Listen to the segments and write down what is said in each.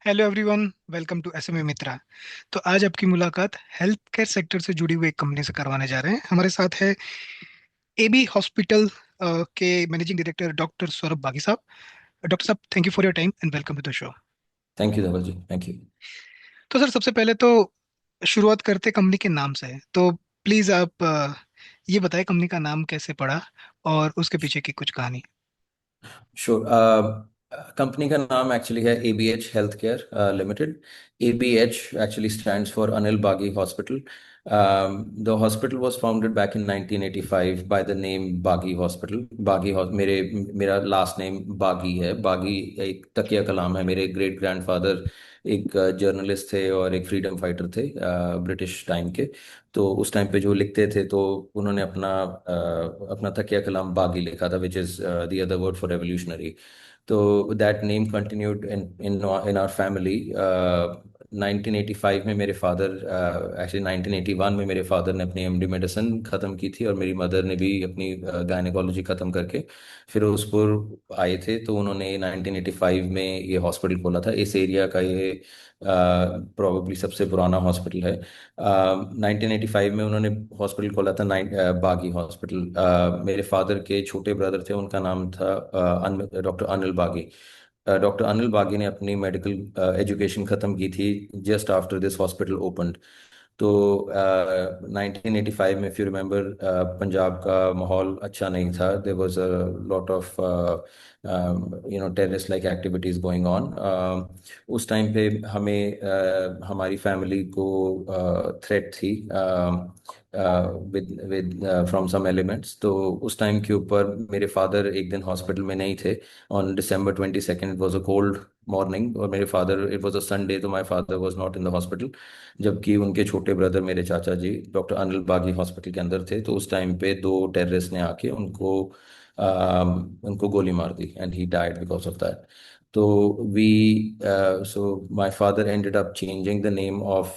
Hello everyone, welcome to SMA Mitra. तो आज आपकी मुलाकात हेल्थ केयर सेक्टर से जुड़ी हुई एक कंपनी से करवाने जा रहे हैं। हमारे साथ है एबी हॉस्पिटल के managing director doctor Saurabh Bagi साहब। डॉक्टर साहब, thank you for your time and welcome to the show. Thank you Dhaval ji, thank you. तो सर, सबसे पहले तो शुरुआत करते कंपनी के नाम से। तो प्लीज आप ये बताएं कंपनी का नाम कैसे पड़ा और उसके पीछे की कुछ कहानी। श्योर। कंपनी का नाम एक्चुअली है ABH health Care Limited. ABH actually stands for Anil Bagi hospital. The hospital was founded back in 1985 by the name Bagi hospital. मेरा लास्ट नेम बागी है। बागी एक तकिया कलाम है। मेरे ग्रेट ग्रैंडफादर एक जर्नलिस्ट थे और एक फ्रीडम फाइटर थे ब्रिटिश टाइम के। तो उस टाइम पे जो लिखते थे तो उन्होंने अपना तकिया कलाम बागी लिखा था, which is the other word for revolutionary. तो that name continued in in in our family. 1985 में मेरे फादर, एक्चुअली 1981 में मेरे फादर ने अपनी MD मेडिसिन ख़त्म की थी और मेरी मदर ने भी अपनी गायनेकोलॉजी ख़त्म करके फिरोजपुर आए थे। तो उन्होंने 1985 में ये हॉस्पिटल खोला था। इस एरिया का ये प्रोबेबली सबसे पुराना हॉस्पिटल है। 1985 में उन्होंने हॉस्पिटल खोला था, बागी हॉस्पिटल। मेरे फादर के छोटे ब्रदर थे, उनका नाम था डॉक्टर अनिल बागी। डॉक्टर अनिल बागी ने अपनी मेडिकल एजुकेशन ख़त्म की थी just after this hospital opened. तो 1985 में, इफ़ यू रिमेंबर, पंजाब का माहौल अच्छा नहीं था। There was a lot of terrorist like activities going on. उस टाइम पे हमें हमारी फैमिली को थ्रेट थी with with from some elements. तो उस टाइम के ऊपर मेरे फादर एक दिन हॉस्पिटल में नहीं थे। On December 22nd, it was a cold morning और मेरे father, it was a Sunday, तो my father was not in the hospital. जबकि उनके छोटे ब्रदर मेरे चाचा जी डॉक्टर अनिल बागी हॉस्पिटल के अंदर थे। तो उस टाइम पे दो टेररिस्ट ने आके उनको गोली मार दी and he died because of that. तो we so my father ended up changing the name of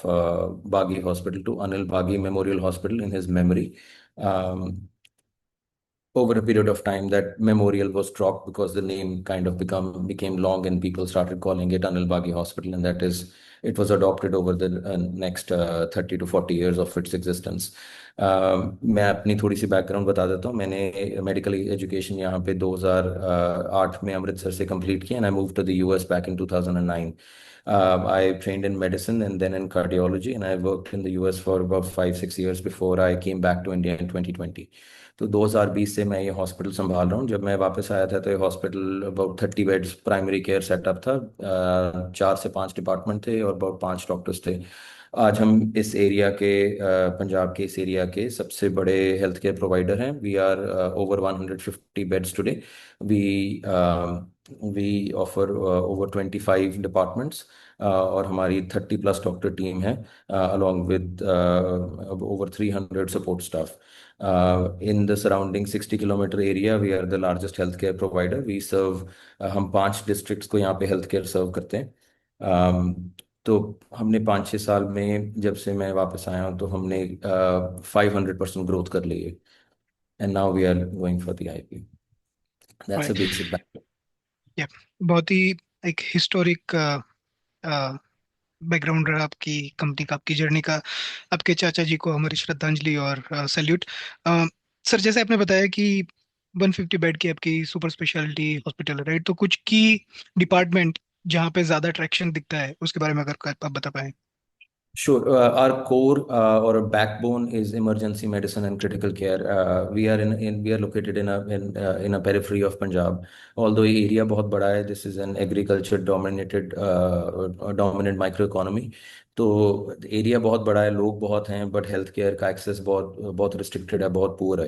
Bagi Hospital to Anil Bagi Memorial Hospital in his memory. Over a period of time, that memorial was dropped because the name kind of became long and people started calling it Anil Bagi Hospital, and that is, it was adopted over the next 30 to 40 years of its existence. मैं अपनी थोड़ी सी background बता देता हूँ। मैंने medical education यहाँ पे 2008 में अमृतसर से कंप्लीट किया and I move to the US back in 2009. I trained in medicine and then in cardiology, and I worked in the US for about 5 6 years before I came back to India in 2020. तो 2020 से मैं ये hospital संभाल रहा हूँ। जब मैं वापस आया था तो ये hospital about 30 beds primary care setup था। 4 से 5 डिपार्टमेंट थे और अबाउट 5 डॉक्टर्स थे। आज हम इस एरिया के, पंजाब के इस एरिया के सबसे बड़े हेल्थ केयर प्रोवाइडर हैं। We are over 150 beds today. We we offer over 25 departments और हमारी 30+ डॉक्टर टीम है, along with over 300 support staff. In the surrounding 60 kilometer area, we are the largest healthcare provider. We serve, हम 5 districts को यहाँ पे health care सर्व करते हैं। तो हमने 5 6 साल में, जब से मैं वापस आया हूँ, तो हमने 500% ग्रोथ कर ली है। And now we are going for the IPO। That's a right. Basic back. Yeah, बहुत ही एक हिस्टोरिक बैकग्राउंड रहा आपकी कंपनी का, आपकी जर्नी का। आपके चाचा जी को हमारी श्रद्धांजलि और सैल्यूट। सर, जैसे आपने बताया कि 150 बेड की आपकी सुपर स्पेशलिटी हॉस्पिटल है, राइट? तो कुछ की डिपार्टमेंट जहाँ पे ज्यादा अट्रैक्शन दिखता है उसके बारे में अगर आप बता पाए। Sure. Our core or a backbone is emergency medicine and critical care. We are located in a periphery of Punjab. Although ये area बहुत बड़ा है, this is an agriculture dominant microeconomy. तो एरिया बहुत बड़ा है, लोग बहुत हैं, बट हेल्थ केयर का एक्सेस बहुत बहुत रिस्ट्रिक्टेड है, बहुत पुअर है।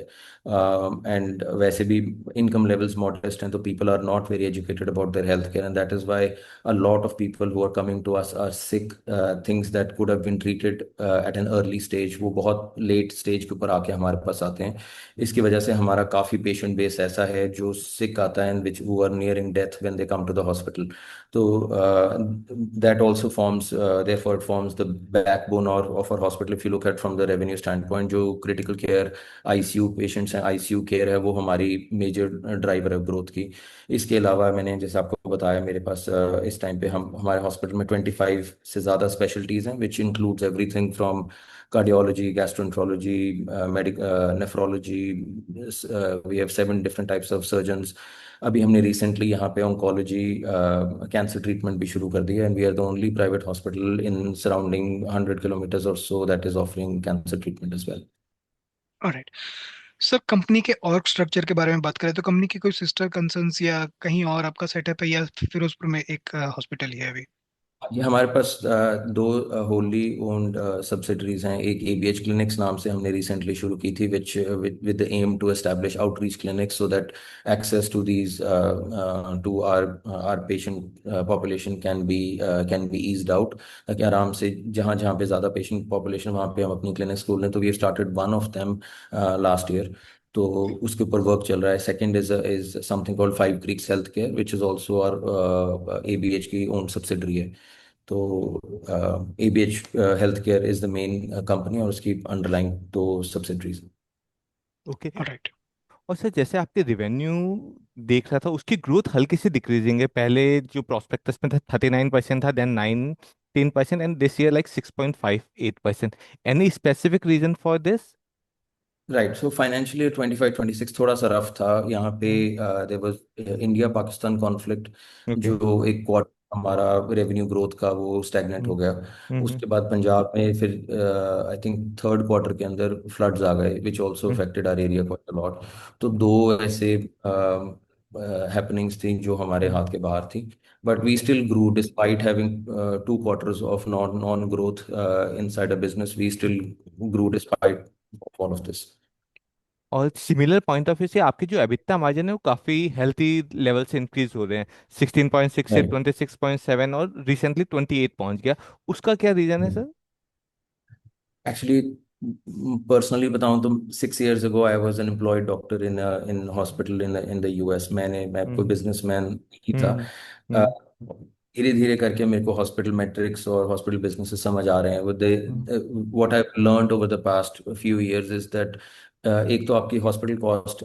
एंड वैसे भी इनकम लेवल्स मॉडेस्ट हैं, तो people are not very educated about their health care, and that is why a lot of people who are coming to us are sick. Things that could have been treated at an early stage, वो बहुत late stage के ऊपर आके हमारे पास आते हैं। इसकी वजह से हमारा काफ़ी पेशेंट बेस ऐसा है जो सिक आता है, and which who are nearing death when they come to the hospital. तो that also forms, therefore it forms forms the backbone or of our hospital. If you look at from the revenue standpoint, जो critical care ICU patients हैं, ICU care है, वो हमारी major driver है growth की। इसके अलावा मैंने जैसे आपको बताया, मेरे पास इस टाइम पे हम हमारे हॉस्पिटल में 25 से ज़्यादा स्पेशलिटीज़ हैं, which includes everything from cardiology, gastroenterology, nephrology. We have 7 different types of surgeons. अभी हमने रिसेंटली यहाँ पे ऑन्कोलॉजी कैंसर ट्रीटमेंट भी शुरू कर दिया, and we are the only private hospital in surrounding 100 kilometres और so that is offering cancer treatment as well. Alright sir, company के ऑर्ग स्ट्रक्चर के बारे में बात करें तो कंपनी की कोई सिस्टर कंसर्न्स या कहीं और आपका सेटअप है, या फिरोजपुर में एक हॉस्पिटल ही है अभी? ये हमारे पास दो होली ओन्ड सब्सिडरीज हैं। एक ABH क्लिनिक्स नाम से हमने रिसेंटली शुरू की थी, which with the aim to establish outreach clinics so that access to these to our patient population can be eased out, ताकि आराम से जहाँ जहाँ पे ज़्यादा पेशेंट पॉपुलेशन वहाँ पे हम अपनी क्लिनिक्स खोल लें। तो we have started one of them last year, तो उसके ऊपर वर्क चल रहा है। Second is something called five creeks health care, which is also our ABH की ओन सब्सिडरी है। तो ABH health care is the main company, और उसकी अंडरलाइंग दो सब्सिडरीज। ओके। ऑलराइट। और सर जैसे आपके रिवेन्यू देख रहा था, उसकी ग्रोथ हल्की सी डिक्रीजिंग है। पहले जो प्रोस्पेक्टस में था 39% था, then 19% and this year like 6.58%। Any specific reason for this? Right, so financial year 25-26 थोड़ा सा रफ था यहाँ पे। There was India Pakistan conflict, okay. जो एक क्वार्टर हमारा रेवेन्यू ग्रोथ का वो स्टैग्नेट हो गया। उसके बाद पंजाब में फिर आई थिंक थर्ड क्वार्टर के अंदर फ्लड्स आ गए, which also affected our area quite a lot. तो दो ऐसे हैपनिंग्स थी जो हमारे हाथ के बाहर थी, but we still grew despite having 2 quarters of non growth inside a business. We still grew despite all of this. और सिमिलर पॉइंट ऑफ व्यू से आपकी जो EBITDA मार्जिन है वो काफी हेल्थी लेवल से इंक्रीज हो रहे हैं। 16.6 से 26.7 और रिसेंटली 28 पहुंच गया। उसका क्या रीजन है सर? एक्चुअली पर्सनली बताऊं तो 6 years ago I was an employed doctor in hospital in the US। मैं कोई हम्म बिजनेसमैन ही था। हम्म हम्म धीरे धीरे करके मेरे को हॉस्पिटल मैट्रिक्स और हॉस्पिटल बिजनेसेस समझ आ रहे हैं। वो दे hmm what I learned over the past few years is that एक तो आपकी हॉस्पिटल कॉस्ट,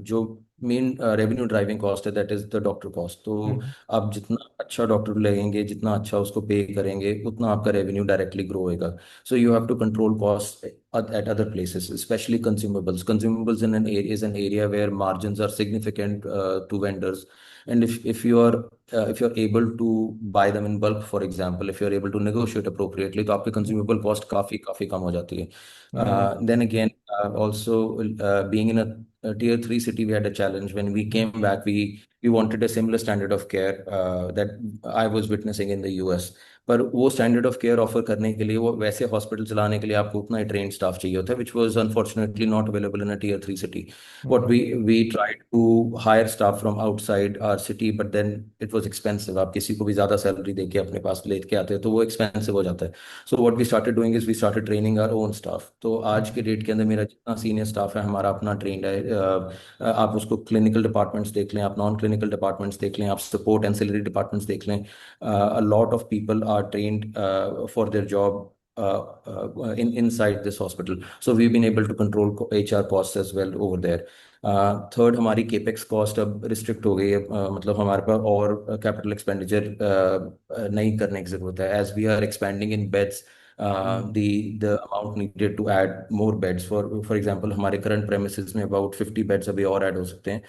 जो मेन रेवेन्यू ड्राइविंग कॉस्ट है, that is the doctor cost. तो हम्म आप जितना अच्छा डॉक्टर लगेंगे, जितना अच्छा उसको पे करेंगे, उतना आपका रेवेन्यू डायरेक्टली ग्रो होएगा। So you have to control costs at other places, especially consumables. Consumables is an area where margins are significant to vendors, and if you're able to buy them in bulk, for example, if you're able to negotiate appropriately, तो आपके consumable cost काफी काफी कम हो जाती है। हम्म Then again, also being in a tier 3 city, we had a challenge when we came back. We wanted a similar standard of care that I was witnessing in the US. पर वो standard of care of her करने के लिए, वो वैसे hospital चलाने के लिए आपको उतना ही ट्रेन स्टाफ चाहिए होता है, which was unfortunately not available in a tier 3 city. What hmm we tried to hire staff from outside our city, but then it was expensive. आप किसी को भी ज्यादा सैलरी दे के अपने पास लेके आते हैं तो वो एक्सपेंसिव हो जाता है। So what we started doing is we started training our own staff. तो आज के डेट के अंदर मेरा जितना सीनियर स्टाफ है हमारा अपना ट्रेंड है। आप उसको क्लिनिकल डिपार्टमेंट्स देख लें, आप नॉन क्लिनिकल डिपार्टमेंट्स देख लें, आप सपोर्ट एंसिलरी डिपार्टमेंट्स देख लें, a lot of people are trained for their job inside this hospital. So we've been able to control HR costs as well over there. Third, हमारी capex cost अब restrict हो गई है। मतलब हमारे पास और कैपिटल एक्सपेंडिचर नहीं करने की जरूरत है। As we are expanding in beds, the amount needed to add more beds, for example हमारे current premises में about 50 beds अभी और add हो सकते हैं,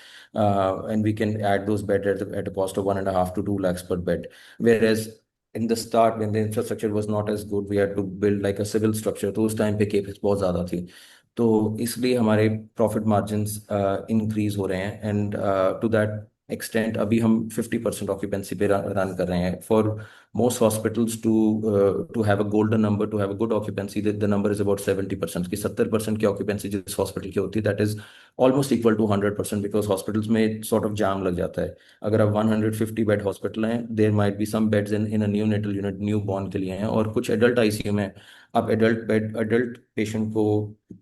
and we can add those beds at a cost of 1.5 to 2 lakhs per bed, whereas in the start when the infrastructure was not as good, we had to build like a civil structure, तो उस time पे capex बहुत ज़्यादा थी। तो इसलिए हमारे profit margins increase हो रहे हैं, एंड टू दैट एक्सटेंट अभी हम 50% ऑक्यूपेंसी पे रन कर रहे हैं। For most hospitals to have a golden number, to have a good occupancy, the number is about 70%। कि 70% की occupancy जिस हॉस्पिटल की होती है, that is almost equal to 100%, because hospitals में sort of जाम लग जाता है। अगर आप 150 बेड हॉस्पिटल हैं, there might be some beds in a neonatal unit, new born के लिए हैं, और कुछ एडल्ट ICU में आप एडल्ट पेशेंट को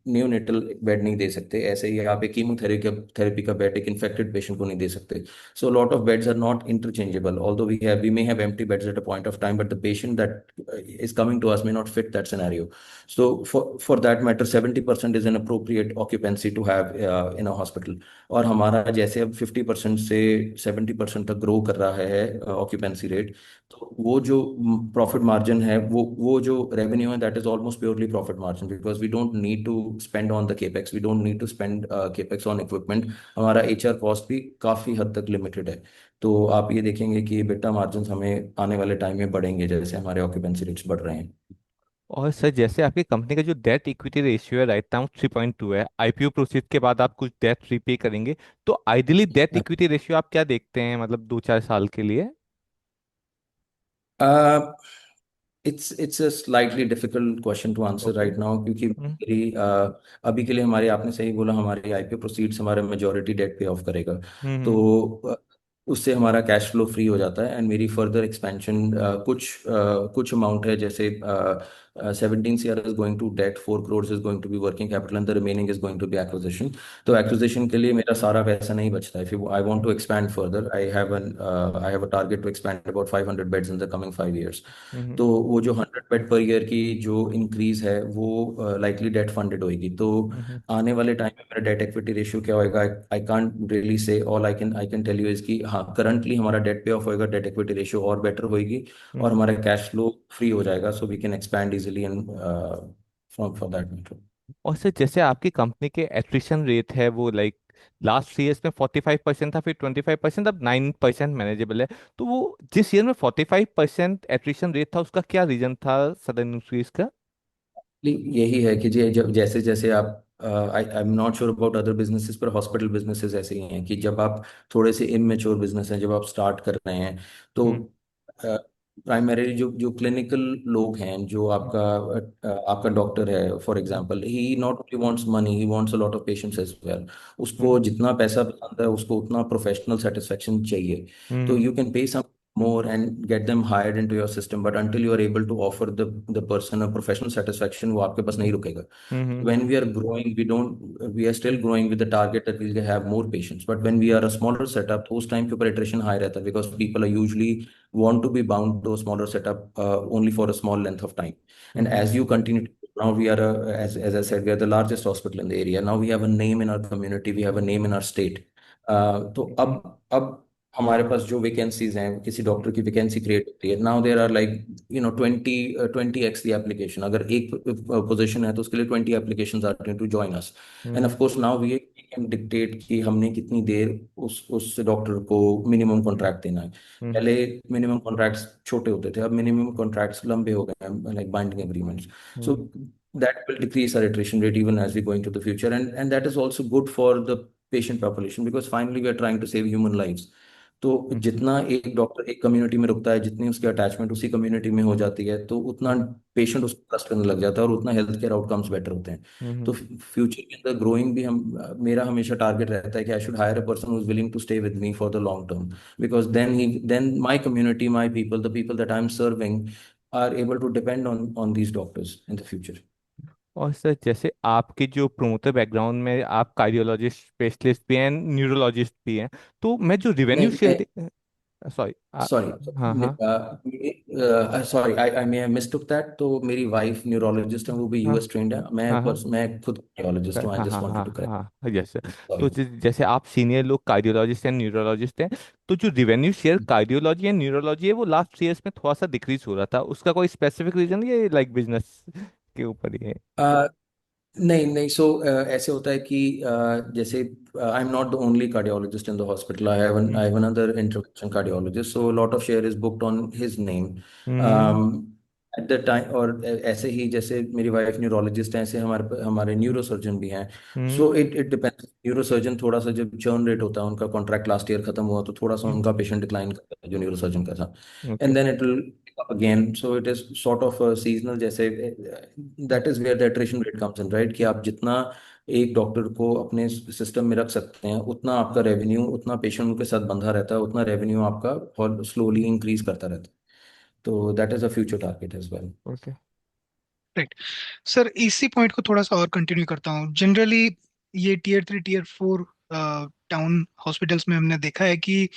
न्यूनेटल बेड नहीं दे सकते। ऐसे ही आप एक कीमोथेरेपी का बेड एक इन्फेक्टेड पेशेंट को नहीं दे सकते। So a lot of beds are not interchangeable, although we may have empty beds at a point point of time, but the patient that is coming to us may not fit that scenario. So for that matter, 70% is an appropriate occupancy to have in a hospital. और हमारा जैसे अब 50% से 70% तक grow कर रहा है occupancy rate, तो वो जो प्रॉफिट मार्जिन है, वो जो रेवेन्यू है, that is almost purely profit margin, because we don't need to spend on the capex, we don't need to spend capex on equipment. हमारा एचआर कॉस्ट भी काफ़ी हद तक लिमिटेड है। तो आप ये देखेंगे कि बेटा मार्जिन हमें आने वाले टाइम में बढ़ेंगे जैसे हमारे ऑक्यूपेंसी रेट्स बढ़ रहे हैं। और सर जैसे आपकी कंपनी का जो डेट इक्विटी रेशियो है राइट नाउ 3.2 है, आईपीओ प्रोसीड के बाद आप कुछ डेट रीपे करेंगे, तो आइडियली डेट इक्विटी रेशियो आप क्या देखते हैं मतलब 2-4 साल के लिए? It's a slightly difficult question to answer okay. Right now, क्योंकि हम्म। अभी के लिए हमारे, आपने सही बोला, हमारी आईपीओ प्रोसीड्स हमारे मेजोरिटी डेट पे ऑफ करेगा। तो हम्म। उससे हमारा कैश फ्लो फ्री हो जाता है, एंड मेरी फर्दर एक्सपेंशन कुछ अमाउंट है, जैसे 17 CR is going to debt, 4 crores is going to be working capital, and the remaining is going to be acquisition. तो एक्विजिशन के लिए मेरा सारा पैसा नहीं बचता है। If I want to expand further, I have a target to expand about 500 beds in the coming 5 years। Hmm. तो वो जो 100 बेड पर ईयर की जो इंक्रीज है, वो लाइकली डेट फंडेड होएगी। तो हम्म। आने वाले टाइम में मेरा डेट इक्विटी रेशियो क्या होएगा, I can't really say. All I can tell you is कि हाँ, करंटली हमारा डेट पे ऑफ होएगा, डेट इक्विटी रेशियो और बेटर होएगी, और हम्म। हमारा कैश फ्लो फ्री हो जाएगा, so we can expand easily and from for that matter. और सर जैसे आपकी कंपनी के एट्रिशन रेट है वो लाइक लास्ट 3 ईयर्स में 45% था, फिर 25%, अब 9% मैनेजेबल है, तो वो जिस ईयर में 45% एट्रिशन रेट था उसका क्या रीजन था सडन इंक्रीज का? यही है कि जी, जब जैसे जैसे आप, I am not sure about other businesses, पर हॉस्पिटल बिजनेसेस ऐसे ही हैं कि जब आप थोड़े से इमेच्योर बिजनेस हैं, जब आप स्टार्ट कर रहे हैं, तो हम्म। प्राइमरी जो जो क्लिनिकल लोग हैं, जो आपका डॉक्टर है for hmm. Example, he not only wants money, he wants a lot of patients as well. उसको हम्म। जितना पैसा पसंद है, उसको उतना प्रोफेशनल सेटिस्फेक्शन चाहिए। तो हम्म। You can pay some more and get them hired into your system, but until you are able to offer the person a professional satisfaction, वो आपके पास नहीं रुकेगा। हम्म। When we are growing, we are still growing with the target that we'll have more patients, but when we are a smaller setup, तो उस time के ऊपर iteration high रहता है, because people are usually want to be bound to a smaller setup only for a small length of time. And hmm. as you continue now, we are as I said, we are the largest hospital in the area. Now we have a name in our community, we have a name in our state. तो अब हमारे पास जो vacancies हैं, किसी doctor की vacancy create होती है, now there are like 20x the application. अगर एक पोजीशन है तो उसके लिए 20 applications are to join us. And of hmm. Course now we can dictate कि हमने कितनी देर उस डॉक्टर को मिनिमम कॉन्ट्रैक्ट देना है। हम्म। पहले मिनिमम कॉन्ट्रैक्ट्स छोटे होते थे, अब मिनिमम कॉन्ट्रैक्ट्स लंबे हो गए हैं, like binding agreements. So hmm. that will decrease our attrition rate even as we go into the future, and that is also good for the patient population, because finally we are trying to save human lives। तो हम्म। जितना एक doctor एक community में रुकता है, जितनी उसकी attachment उसी कम्युनिटी में हो जाती है, तो उतना पेशेंट उसको ट्रस्ट करने लग जाता है, और उतना हेल्थ केयर आउटकम्स बेटर होते हैं। तो हम्म। फ्यूचर के अंदर ग्रोइंग भी, हम मेरा हमेशा टारगेट रहता है कि I should hire a person who is willing to stay with me for the long term, because then my community, my people, the people that I am serving are able to depend on these doctors in the future. और sir जैसे आपके जो promoter background में आप cardiologist specialist भी हैं, neurologist भी हैं, तो मैं जो रिवेन्यू नहीं, शेयर सॉरी। सॉरी, हाँ हाँ। Sorry, I may mistook that. तो मेरी वाइफ न्यूरोलॉजिस्ट है, वो भी हाँ यूएस ट्रेंड है। हाँ हाँ। मैं खुद कार्डियोलॉजिस्ट हूँ। आई हाँ जस्ट हाँ वांटेड हाँ टू करेक्ट। हाँ यस। तो सॉरी। जैसे आप सीनियर लोग कार्डियोलॉजिस्ट एंड न्यूरोलॉजिस्ट हैं, तो जो revenue share cardiology and neurology है वो लास्ट 3 ईयर्स में थोड़ा सा डिक्रीज हो रहा था, उसका कोई स्पेसिफिक रीजन, ये लाइक बिजनेस के ऊपर ही है? नहीं नहीं, सो ऐसे होता है कि जैसे I am not the only cardiologist in the hospital, I have another intervention cardiologist, so lot of share is booked on his name hmm. At the time. और ऐसे ही जैसे मेरी वाइफ न्यूरोलॉजिस्ट है, ऐसे हमारे हमारे न्यूरोसर्जन भी हैं। Hmm. So it it depends. Neurosurgeon थोड़ा सा, जब चर्न रेट होता है, उनका कॉन्ट्रैक्ट लास्ट ईयर खत्म हुआ, तो थोड़ा सा उनका पेशेंट डिक्लाइन करता है जो न्यूरोसर्जन का था, okay. and then it will pick up again. So it is sort of a seasonal, जैसे that is where the attrition rate comes in, right? कि आप जितना एक डॉक्टर को अपने सिस्टम में रख सकते हैं, उतना आपका रेवेन्यू, उतना पेशेंट उनके साथ बंधा रहता है, उतना रेवेन्यू आपका और स्लोली इंक्रीज करता रहता है। तो that is a future target as well. Okay. Right. Sir इसी पॉइंट को थोड़ा सा और कंटिन्यू करता हूँ। जनरली ये टियर 3 टियर 4 टाउन हॉस्पिटल्स में हमने देखा है कि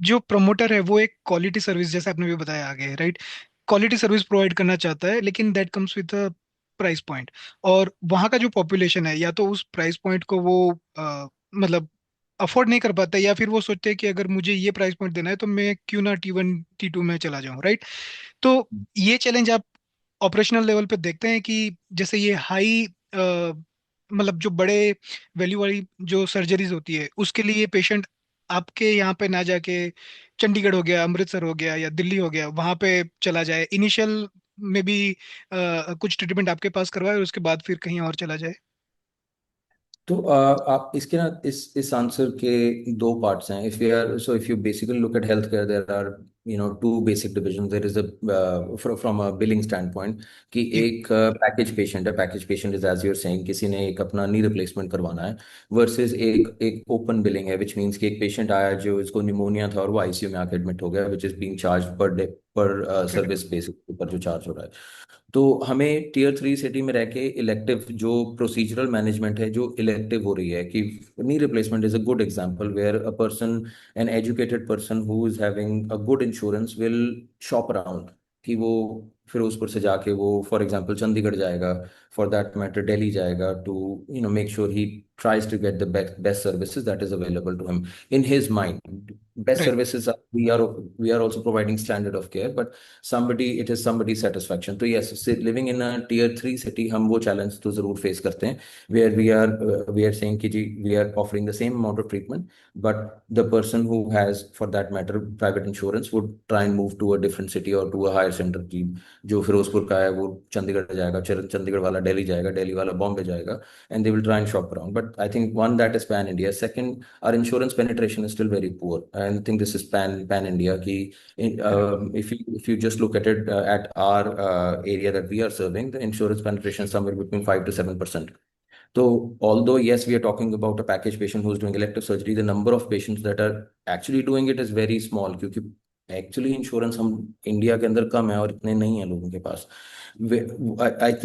जो प्रमोटर है वो एक क्वालिटी सर्विस, जैसे आपने भी बताया आगे, राइट, क्वालिटी सर्विस प्रोवाइड करना चाहता है, लेकिन that comes with a price point. और वहाँ का जो पॉपुलेशन है, या तो उस प्राइस पॉइंट को वो मतलब अफोर्ड नहीं कर पाता, या फिर वो सोचते हैं कि अगर मुझे ये प्राइस पॉइंट देना है तो मैं क्यों ना T1 T2 में चला जाऊं, राइट। तो ये चैलेंज आप ऑपरेशनल लेवल पे देखते हैं कि जैसे ये हाई मतलब जो बड़े वैल्यू वाली जो सर्जरीज होती है उसके लिए पेशेंट आपके यहाँ पे ना जाके चंडीगढ़ हो गया, अमृतसर हो गया, या दिल्ली हो गया, वहां पे चला जाए इनिशियल में भी कुछ ट्रीटमेंट आपके पास करवाए और उसके बाद फिर कहीं और चला जाए। तो आप इसके ना इस आंसर के दो पार्ट्स हैं। If you are so if you basically look at health care, there are two basic division. There is a from a billing stand point कि जी। एक पैकेज पेशेंट है। Package patient is as your saying, किसी ने एक अपना knee replacement करवाना है, versus एक एक ओपन बिलिंग है, विच मीन्स कि एक पेशेंट आया जो इसको निमोनिया था और वो आईसीयू में आके एडमिट हो गया, which is being charge per day, पर करेक्ट। सर्विस बेसिस पर जो चार्ज हो रहा है। तो हमें टीयर 3 सिटी में रह के इलेक्टिव जो प्रोसीजरल मैनेजमेंट है जो इलेक्टिव हो रही है, कि knee replacement is a good example where a person, an educated person who is having a good insurance will shop around, कि वो फिरोजपुर से जाके वो फॉर एग्जांपल चंडीगढ़ जाएगा, फॉर दैट मैटर दिल्ली जाएगा, to make sure he tries to get the best services that is available to him in his mind. Best right. services are, we are also providing standard of care, but it is somebody's satisfaction. तो yes, living in a tier 3 city हम वो challenge तो जरूर face करते हैं, where we are saying कि जी we are offering the same amount of treatment, but the person who has, for that matter, private insurance would try and move to a different city or to a higher center की जो फिरोजपुर का है वो चंडीगढ़ जाएगा, चंडीगढ़ वाला दिल्ली जाएगा, दिल्ली वाला बॉम्बे जाएगा, and they will try and shop around. But I think one, that is pan India. Second, our insurance penetration is still very poor. And I think this is pan India. Correct. If you just look at it at our area that we are serving, the insurance penetration is somewhere between 5 to 7%. So although yes, we are talking about a package patient who's doing elective surgery, the number of patients that are actually doing it is very small, क्योंकि actually insurance हम India के अंदर कम है और इतने नहीं है लोगों के पास।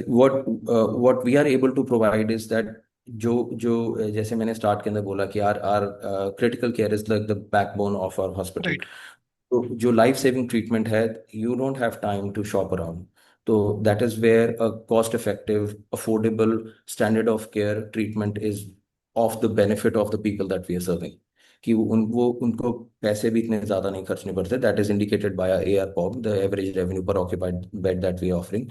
What we are able to provide is that जो जो जैसे मैंने स्टार्ट के अंदर बोला कि our our critical care is like the backbone of our hospital. Right. तो जो लाइफ सेविंग ट्रीटमेंट है, you don't have time to shop around. तो that is where a cost effective affordable standard of care treatment is of the benefit of the people that we are serving, कि वो उनको पैसे भी इतने ज्यादा नहीं खर्चने पड़ते। That is indicated by ARPOB, the average revenue per occupied bed that we offering.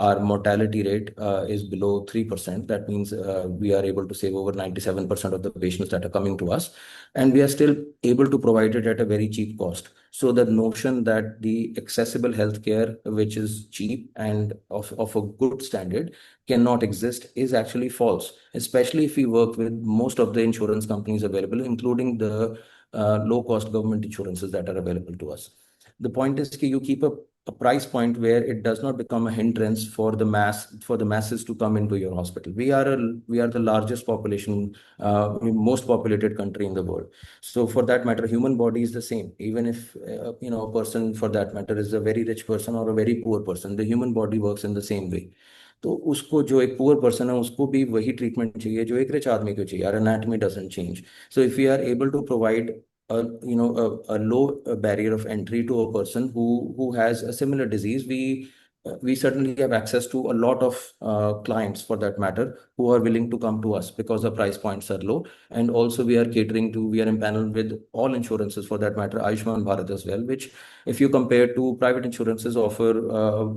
Our mortality rate is below 3%. That means we are able to save over 97% of the patients that are coming to us, and we are still able to provide it at a very cheap cost. So the notion that the accessible healthcare, which is cheap and of a good standard, cannot exist is actually false, especially if we work with most of the insurance companies available, including the low cost government insurances that are available to us. The point is that you keep a price point where it does not become a hindrance for the masses to come into your hospital. We are the largest population, most populated country in the world. So for that matter, human body is the same. Even if a person, for that matter, is a very rich person or a very poor person, the human body works in the same way. तो उसको जो एक poor person है उसको भी वही treatment चाहिए जो एक रिच आदमी को चाहिए। Our anatomy doesn't change. So if we are able to provide a low barrier of entry to a person who has a similar disease, we certainly have access to a lot of clients, for that matter, who are willing to come to us because the price points are low. And also we are empaneled with all insurances, for that matter, Ayushman Bharat as well, which if you compare to private insurances, offer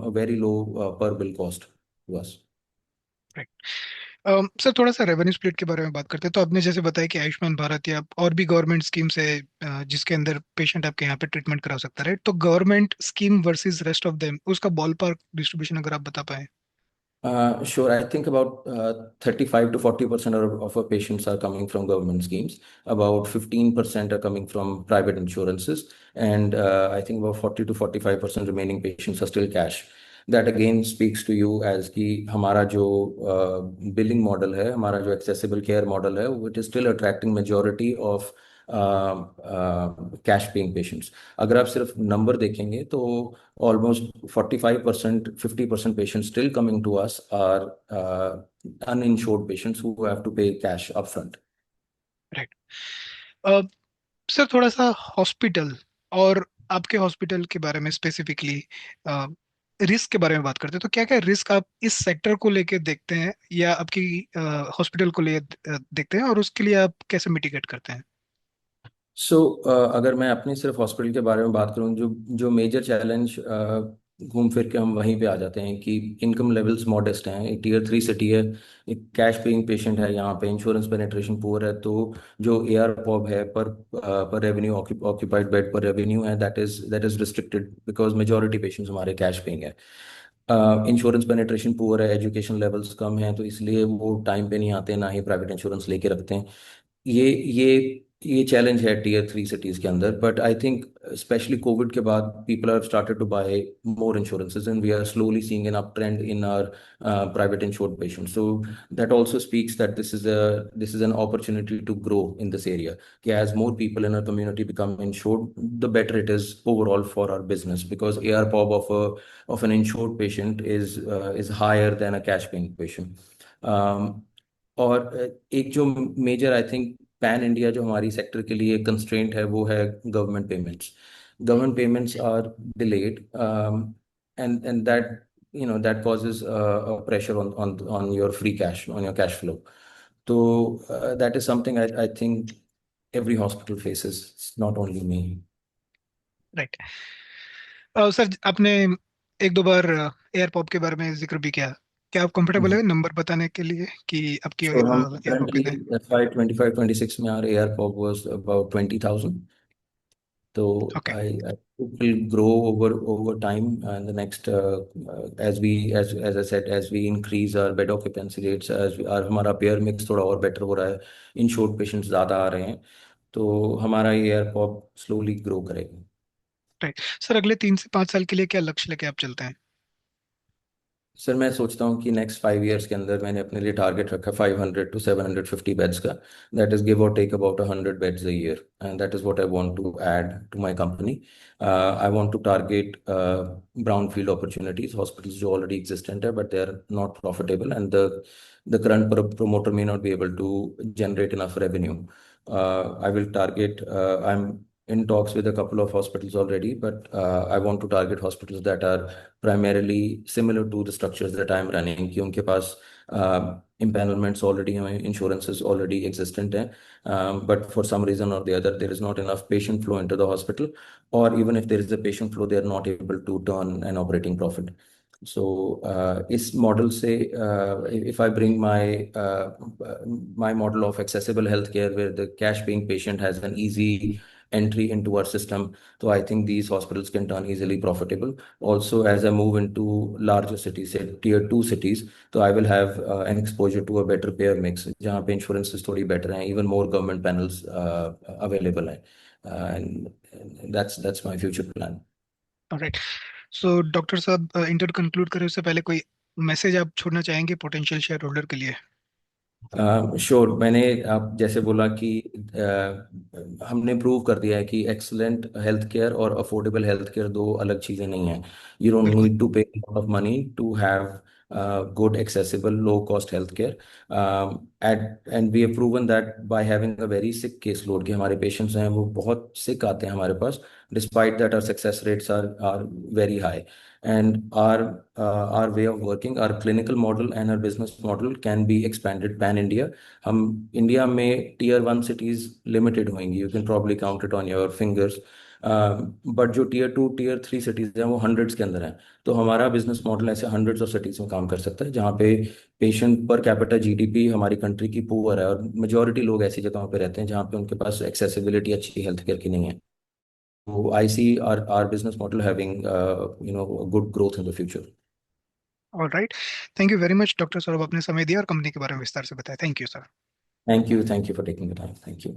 a very low per bill cost to us. Right. Sir, थोड़ा सा revenue split के बारे में बात करते हैं। तो आपने जैसे बताया कि आयुष्मान भारत या और भी गवर्नमेंट स्कीम्स है जिसके अंदर पेशेंट आपके यहाँ पे ट्रीटमेंट करा सकता है, राइट। तो government scheme versus rest of them, उसका बॉल पार्क डिस्ट्रीब्यूशन अगर आप बता पाए। Sure. I think about 35 to 40% of our patients are coming from government schemes. About 15% are coming from private insurances. And I think about 40 to 45% remaining patients are still cash. That again speaks to you as कि हमारा जो billing model है, हमारा जो accessible care model है, it is still attracting majority of cash paying patients. अगर आप सिर्फ नंबर देखेंगे तो almost 45%, 50% patients still coming to us are uninsured patients who have to pay cash upfront. Right. Sir, थोड़ा सा हॉस्पिटल और आपके हॉस्पिटल के बारे में स्पेसिफिकली रिस्क के बारे में बात करते हैं, तो क्या क्या रिस्क आप इस सेक्टर को लेके देखते हैं या आपकी हॉस्पिटल को ले देखते हैं, और उसके लिए आप कैसे मिटिगेट करते हैं? सो अगर मैं अपने सिर्फ हॉस्पिटल के बारे में बात करूं, जो जो मेजर चैलेंज घूम फिर के हम वहीं पे आ जाते हैं कि इनकम लेवल्स मॉडेस्ट हैं, एक टीयर 3 सिटी है, एक कैश पेइंग पेशेंट है यहाँ पे, इंश्योरेंस पेनिट्रेशन पुअर है। तो जो एआर पॉब है पर रेवेन्यू, ऑक्यूपाइड बेड पर रेवेन्यू है, that is restricted because majority patients हमारे कैश पेइंग है। इंश्योरेंस पेनिट्रेशन पुअर है, एजुकेशन लेवल्स कम हैं, तो इसलिए वो टाइम पे नहीं आते, ना ही प्राइवेट इंश्योरेंस लेके रखते हैं। ये ये ये चैलेंज है टीयर 3 सिटीज के अंदर। But I think specially covid के बाद people have started to buy more insurances and we are slowly seeing an uptrend in our private insured patients. So that also speaks that this is an opportunity to grow in this area. Okay, as more people in our community become insured, the better it is overall for our business, because ARPOB of an insured patient is higher than a cash paying patient. Um, और एक जो major I think pan India जो हमारी sector के लिए constraint है, वो है government payments. Government payments are delayed, and that that causes a pressure on your free cash, on your cash flow. So that is something I think every hospital faces. It's not only me. Right. Sir, आपने एक दो बार air pop के बारे में जिक्र भी किया। क्या आप कंफर्टेबल है नंबर बताने के लिए कि आपकी So हम एयर पॉप currently कितने हैं? FY 25-26 में our ARPOB was about 20,000. So okay. it will grow over time, and the next as I said, as we increase our bed occupancy rates, as our हमारा pair mix थोड़ा और better हो रहा है, insured patients ज़्यादा आ रहे हैं, तो हमारा ये एयरपॉप स्लोली ग्रो करेगा। राइट। सर, अगले 3 से 5 साल के लिए क्या लक्ष्य लेके आप चलते हैं? सर मैं सोचता हूँ कि नेक्स्ट 5 इयर्स के अंदर मैंने अपने लिए टारगेट रखा 500 to 750 बेड्स का। दैट इज गिव और take about 100 beds a year, and that is what I want to add to my company. I want to target brown field opportunities, hospitals जो ऑलरेडी एग्जिस्टेंट है but they are not profitable, and the current promoter may not be able to generate enough revenue. I will target, I'm in talks with a couple of hospitals already, but I want to target hospitals that are primarily similar to the structures that I'm running, कि उनके पास empanelments already हैं, insurances already existent हैं, but for some reason or the other there is not enough patient flow into the hospital, or even if there is a patient flow they are not able to turn an operating profit. So इस model से if I bring my model of accessible healthcare where the cash paying patient has an easy entry into our system, so I think these hospitals can turn easily profitable. Also, as I move into larger cities, say tier 2 cities, so I will have an exposure to a better payer mix, जहाँ पे insurances थोड़ी better हैं, even more government panels available हैं, and that's my future plan. Right. So doctor साहब, inter conclude करें उससे पहले कोई मैसेज आप छोड़ना चाहेंगे पोटेंशियल शेयर होल्डर के लिए? श्योर। मैंने आप जैसे बोला कि हमने प्रूव कर दिया है कि एक्सलेंट हेल्थ केयर और अफोर्डेबल हेल्थ केयर दो अलग चीज़ें नहीं हैं। यू डोंट बिल्कुल। Need to pay lot of money to have good accessible low cost health care, and we have proven that by having a very sick case load, कि हमारे patients हैं वो बहुत सिक आते हैं हमारे पास, despite that our success rates are very high, and our way of working, our clinical model and our business model can be expanded pan India. हम इंडिया में tier 1 cities limited होंगी, you can probably count it on your fingers, but जो tier 2 tier 3 cities हैं वो hundreds के अंदर हैं। तो हमारा बिजनेस मॉडल ऐसे hundreds ऑफ cities में काम कर सकता है, जहाँ पे पेशेंट पर कैपिटा जीडीपी हमारी कंट्री की पुअर है, और मेजोरिटी लोग ऐसी जगहों पे रहते हैं जहाँ पे उनके पास एक्सेसिबिलिटी अच्छी हेल्थ केयर की नहीं है। So I see our business model having a good growth in the future. All right. Thank you very much doctor Saurabh, अपने समय दिया और कंपनी के बारे में विस्तार से बताया। Thank you sir. Thank you for taking the time. Thank you.